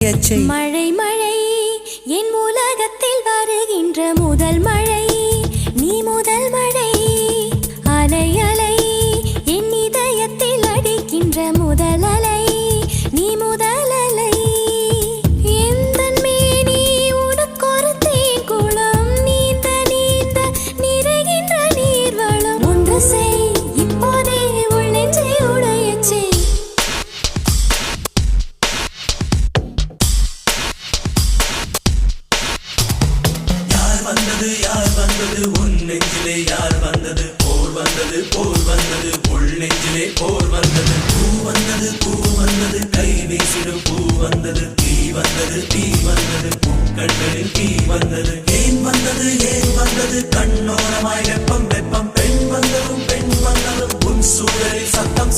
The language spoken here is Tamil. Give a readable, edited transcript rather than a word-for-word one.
மழை மழை என் உலகத்தில் வருகின்ற முதல் மழை நீ முதல் மழை அலை அலை என் இதயத்தில் அடிக்கின்ற முதல் அலை நீ முதல் அலை எந்தன் மேனி உனக்கொரு தேன் குளம் நீந்த நீந்த நிறைகின்ற நீர்வளம் ஒன்று செய் இப்போதே உள் நெஞ்சை உடையச்சே யார் வந்தது உன் நெஞ்சிலே யார் வந்தது போர் வந்தது உள் நெஞ்சிலே போர் வந்தது பூ வந்தது கை வீசிடும் பூ வந்தது தீ வந்தது பூக்கண்களில் தீ வந்தது ஏன் வந்தது கண்ணோரமாய் வெப்பம் பெண் வந்ததும் உன் சூழலில் சத்தம்